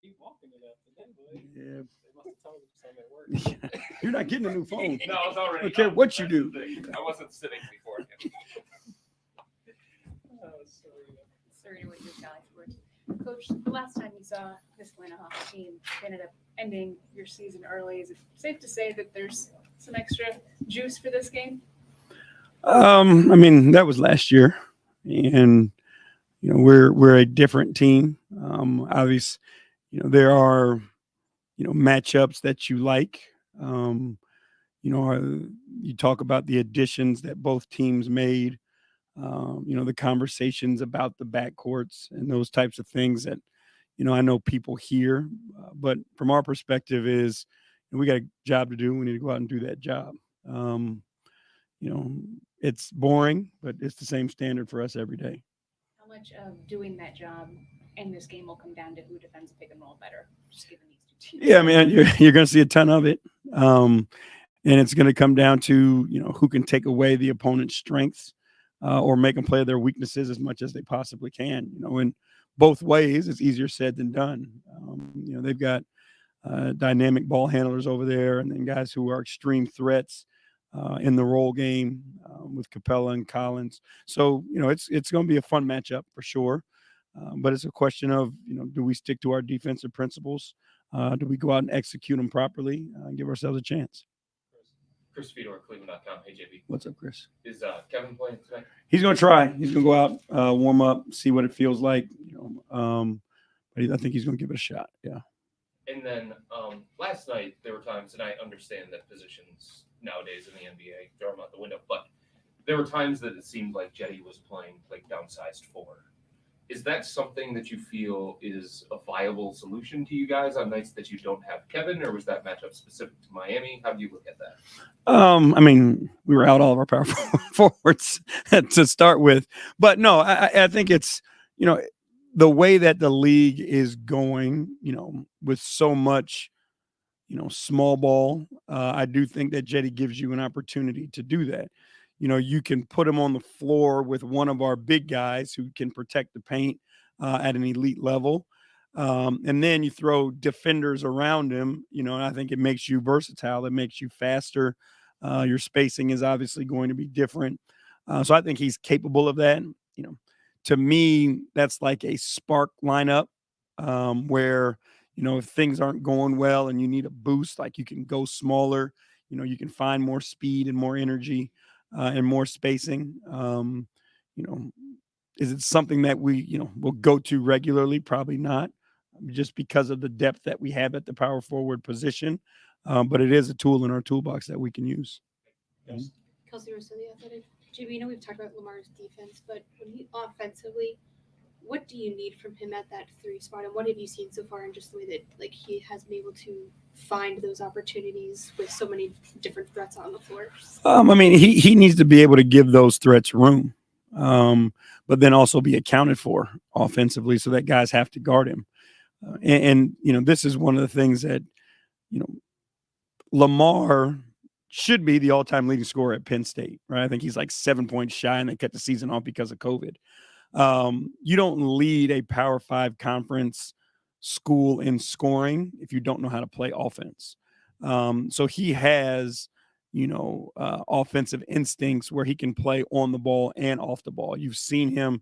keep walking it up today, boy. Yeah. They must have told him something at work. You're not getting a new phone. No, I was already. I don't care what you do. I wasn't sitting before him. Serena with your Cali Sports. Coach, the last time you saw this Atlanta Hawks team ended up ending your season early. Is it safe to say that there's some extra juice for this game? I mean, that was last year, and we're a different team. Obviously, there are matchups that you like. You talk about the additions that both teams made. The conversations about the backcourts and those types of things that I know people hear, but from our perspective is we got a job to do. We need to go out and do that job. It's boring, but it's the same standard for us every day. How much of doing that job in this game will come down to who defends pick and roll better? Just given these two teams. Yeah, man, you're going to see a ton of it, and it's going to come down to who can take away the opponent's strengths or make them play their weaknesses as much as they possibly can. In both ways, it's easier said than done. They've got dynamic ball handlers over there, and then guys who are extreme threats in the roll game with Capella and Collins. So, it's going to be a fun matchup for sure. But it's a question of, do we stick to our defensive principles? Do we go out and execute them properly and give ourselves a chance? Chris Fedor, Cleveland.com. Hey, JB. What's up, Chris? Is Kevin playing tonight? He's going to try. He's going to go out, warm up, see what it feels like. But I think he's going to give it a shot. Yeah. And then last night, there were times, and I understand that positions nowadays in the NBA throw them out the window, but there were times that it seemed like Jetty was playing like downsized four. Is that something that you feel is a viable solution to you guys on nights that you don't have Kevin, or was that matchup specific to Miami? How do you look at that? I mean, we were out all of our power forwards to start with, but no, I think it's, the way that the league is going, with so much, small ball, I do think that Jetty gives you an opportunity to do that. You can put him on the floor with one of our big guys who can protect the paint at an elite level. And then you throw defenders around him, and I think it makes you versatile. It makes you faster. Your spacing is obviously going to be different. So I think he's capable of that. To me, that's like a spark lineup where, if things aren't going well and you need a boost, like you can go smaller, you can find more speed and more energy. And more spacing. Is it something that we, will go to regularly? Probably not, just because of the depth that we have at the power forward position. But it is a tool in our toolbox that we can use. Yes. Kelsey Rosso, The Athletic. JB, we've talked about Lamar's defense, but when he offensively, what do you need from him at that 3 spot, and what have you seen so far in just the way that he has been able to find those opportunities with so many different threats on the floor? I mean, he needs to be able to give those threats room, but then also be accounted for offensively, so that guys have to guard him. And this is one of the things that Lamar should be the all-time leading scorer at Penn State, right? I think he's like 7 points shy, and they cut the season off because of COVID. You don't lead a Power 5 conference school in scoring if you don't know how to play offense. So he has, offensive instincts where he can play on the ball and off the ball. You've seen him,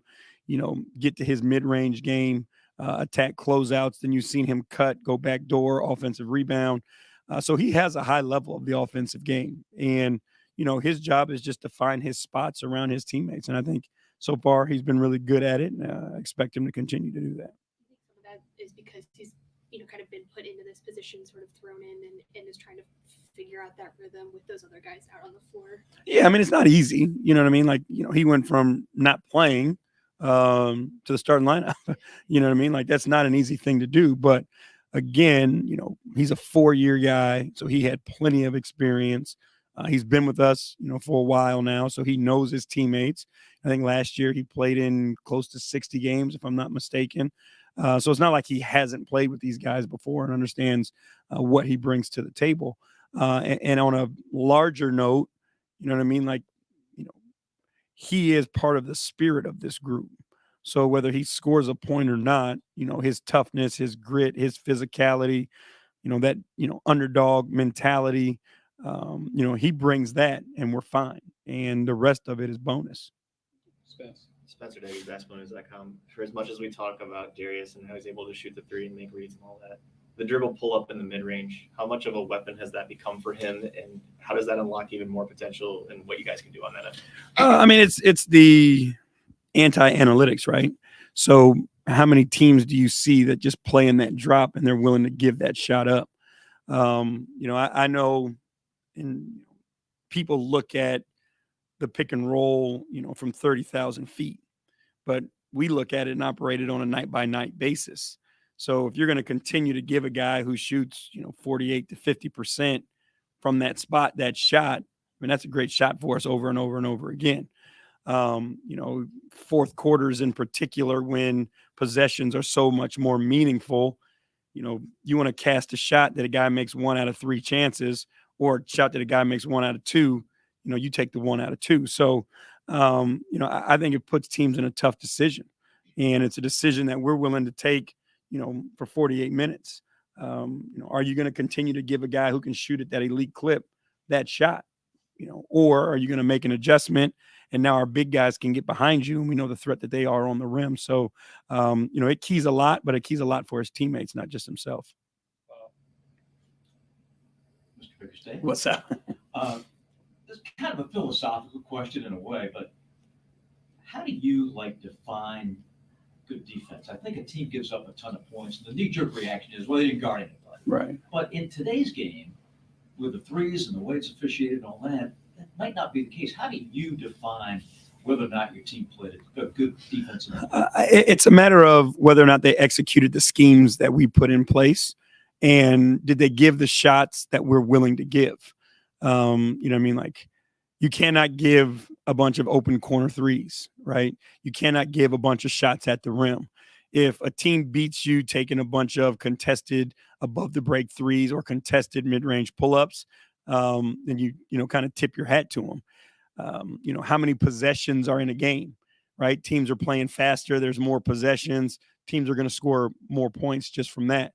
get to his mid-range game, attack closeouts. Then you've seen him cut, go back door, offensive rebound. So he has a high level of the offensive game. And, his job is just to find his spots around his teammates. And I think so far he's been really good at it, and I expect him to continue to do that. I think some of that is because he's, kind of been put into this position, sort of thrown in and is trying to figure out that rhythm with those other guys out on the floor. Yeah, I mean, it's not easy. You know what I mean? Like, he went from not playing to the starting lineup. You know what I mean? Like, that's not an easy thing to do. But again, he's a 4-year guy, so he had plenty of experience. He's been with us, for a while now, so he knows his teammates. I think last year he played in close to 60 games, if I'm not mistaken. So it's not like he hasn't played with these guys before and understands what he brings to the table. And on a larger note, you know what I mean? Like, he is part of the spirit of this group. So whether he scores a point or not, his toughness, his grit, his physicality, that, underdog mentality, he brings that and we're fine. And the rest of it is bonus. Spencer Davies, basketballnews.com. For as much as we talk about Darius and how he's able to shoot the three and make reads and all that, the dribble pull up in the mid range, how much of a weapon has that become for him, and how does that unlock even more potential and what you guys can do on that end? It's the anti-analytics, right? So how many teams do you see that just play in that drop and they're willing to give that shot up? I know, and people look at the pick and roll, from 30,000 feet, but we look at it and operate it on a night by night basis. So if you're going to continue to give a guy who shoots, 48 to 50% from that spot, that shot, that's a great shot for us over and over and over again. Fourth quarters in particular, when possessions are so much more meaningful, you want to cast a shot that a guy makes 1 out of 3 chances, or a shot that a guy makes 1 out of 2, you take the 1 out of 2. So, I think it puts teams in a tough decision, and it's a decision that we're willing to take, for 48 minutes. Are you going to continue to give a guy who can shoot at that elite clip that shot, or are you going to make an adjustment and now our big guys can get behind you and we know the threat that they are on the rim. So, it keys a lot, but it keys a lot for his teammates, not just himself. Mr. Bickerstaff. What's up? This is kind of a philosophical question in a way, but how do you define good defense? I think a team gives up a ton of points, and the knee-jerk reaction is, well, they didn't guard anybody. Right. But in today's game, with the threes and the way it's officiated and all that, that might not be the case. How do you define whether or not your team played a good defensive game? It's a matter of whether or not they executed the schemes that we put in place, and did they give the shots that we're willing to give. You cannot give a bunch of open corner threes, right? You cannot give a bunch of shots at the rim. If a team beats you taking a bunch of contested above the break threes or contested mid-range pull-ups, then you kind of tip your hat to them. How many possessions are in a game, right? Teams are playing faster. There's more possessions. Teams are going to score more points just from that.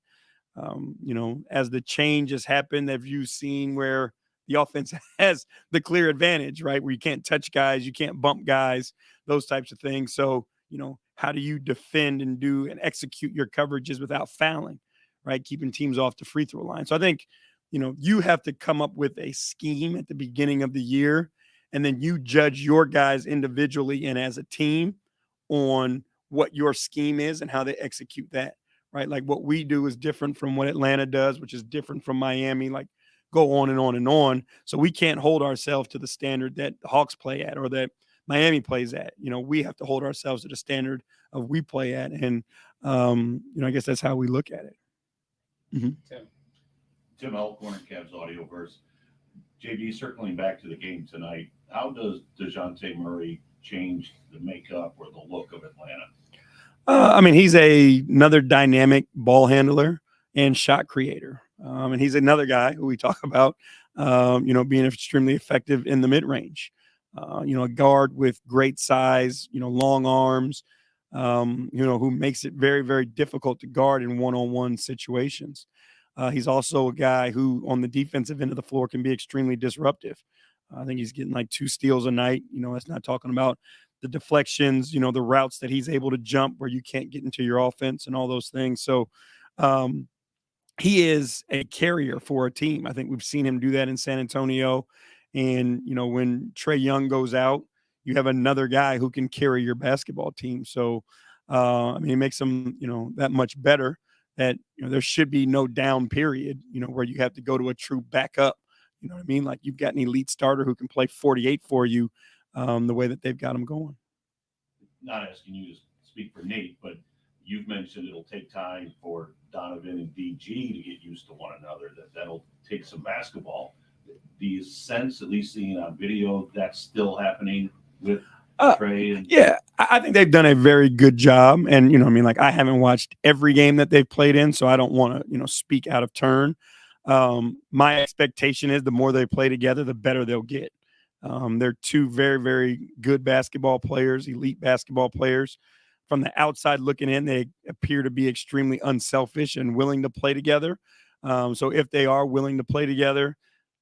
As the change has happened, have you seen where the offense has the clear advantage, right? Where you can't touch guys, you can't bump guys, those types of things. So, how do you defend and do and execute your coverages without fouling, right? Keeping teams off the free throw line. So I think, you have to come up with a scheme at the beginning of the year, and then you judge your guys individually and as a team on what your scheme is and how they execute that, right? Like what we do is different from what Atlanta does, which is different from Miami, go on and on and on. So we can't hold ourselves to the standard that the Hawks play at or that Miami plays at. We have to hold ourselves to the standard of we play at. And, I guess that's how we look at it. Mm-hmm. Tim Elkhorn, Cavs Audioverse. JD, circling back to the game tonight, how does DeJounte Murray change the makeup or the look of Atlanta? He's another dynamic ball handler and shot creator. And he's another guy who we talk about, being extremely effective in the mid-range. A guard with great size, long arms, who makes it very, very difficult to guard in one-on-one situations. He's also a guy who on the defensive end of the floor can be extremely disruptive. I think he's getting 2 steals a night. That's not talking about the deflections, the routes that he's able to jump where you can't get into your offense and all those things. So he is a carrier for a team. I think we've seen him do that in San Antonio. And, when Trae Young goes out, you have another guy who can carry your basketball team. So, it makes them, that much better that, there should be no down period, where you have to go to a true backup. You know what I mean? Like you've got an elite starter who can play 48 for you the way that they've got him going. Not asking you to speak for Nate, but you've mentioned it'll take time for Donovan and DG to get used to one another, that'll take some basketball. Do you sense, at least seeing on video, that's still happening with Trae? And yeah, I think they've done a very good job. And, I haven't watched every game that they've played in, so I don't want to, speak out of turn. My expectation is the more they play together, the better they'll get. They're 2 very, very good basketball players, elite basketball players. from the outside looking in, they appear to be extremely unselfish and willing to play together. So if they are willing to play together,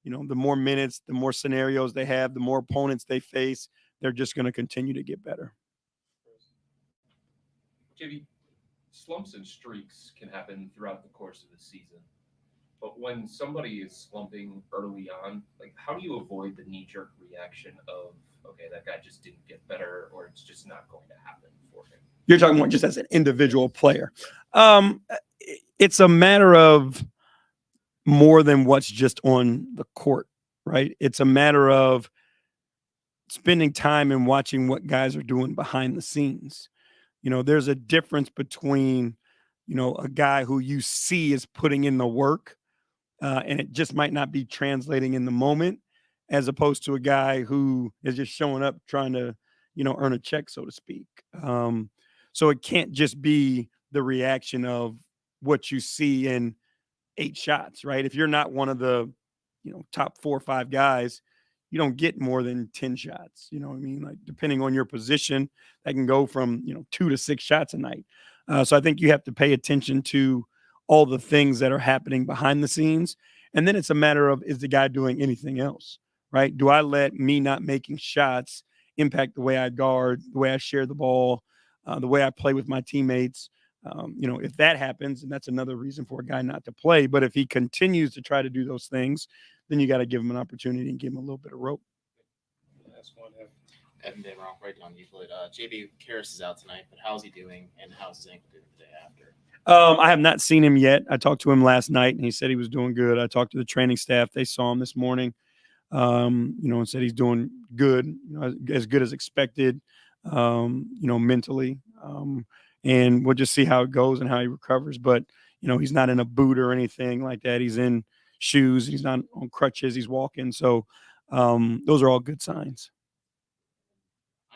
the more minutes, the more scenarios they have, the more opponents they face, they're just going to continue to get better. JB, slumps and streaks can happen throughout the course of the season. But when somebody is slumping early on, like how do you avoid the knee-jerk reaction of, okay, that guy just didn't get better or it's just not going to happen for him? You're talking more just as an individual player. It's a matter of more than what's just on the court, right? It's a matter of spending time and watching what guys are doing behind the scenes. There's a difference between, a guy who you see is putting in the work and it just might not be translating in the moment, as opposed to a guy who is just showing up trying to, earn a check, so to speak. So it can't just be the reaction of what you see in 8 shots, right? If you're not one of the, top 4 or 5 guys, you don't get more than 10 shots. You know what I mean? Like depending on your position, that can go from, 2 to 6 shots a night. So I think you have to pay attention to all the things that are happening behind the scenes. And then it's a matter of, is the guy doing anything else, right? Do I let me not making shots impact the way I guard, the way I share the ball, the way I play with my teammates? If that happens, and that's another reason for a guy not to play. But if he continues to try to do those things, then you got to give him an opportunity and give him a little bit of rope. Last one. Evan Van Ronk, right down usually. JB Caris is out tonight, but how's he doing and how's his ankle doing the day after? I have not seen him yet. I talked to him last night and he said he was doing good. I talked to the training staff. They saw him this morning, and said he's doing good, as good as expected, mentally. And we'll just see how it goes and how he recovers. But, he's not in a boot or anything like that. He's in shoes. He's not on crutches. He's walking. So those are all good signs.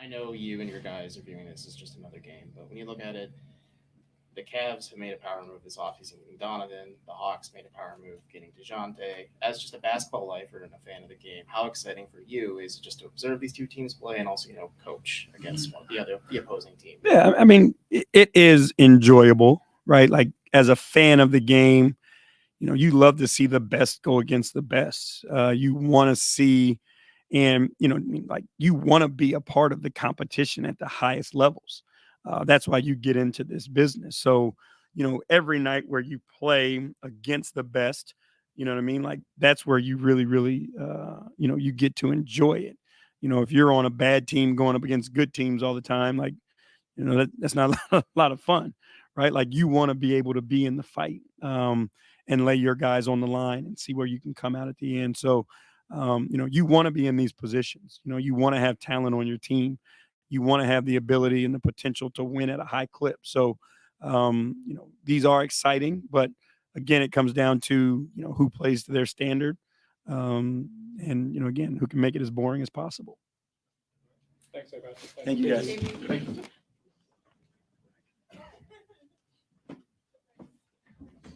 I know you and your guys are viewing this as just another game, but when you look at it, the Cavs have made a power move this offseason getting Donovan. The Hawks made a power move getting DeJounte. As just a basketball lifer and a fan of the game, how exciting for you is just to observe these two teams play and also, coach against the opposing team? Yeah, I mean, it is enjoyable, right? Like as a fan of the game, you love to see the best go against the best. You want to see, and you want to be a part of the competition at the highest levels. That's why you get into this business. So, every night where you play against the best, you know what I mean? Like that's where you really, really, you get to enjoy it. If you're on a bad team going up against good teams all the time, like, that's not a lot of fun, right? Like you want to be able to be in the fight and lay your guys on the line and see where you can come out at the end. So, you want to be in these positions. You want to have talent on your team. You want to have the ability and the potential to win at a high clip. So, these are exciting, but again, it comes down to, who plays to their standard. And, again, who can make it as boring as possible. Thanks, everybody. Thank you, guys. JB. Thank you.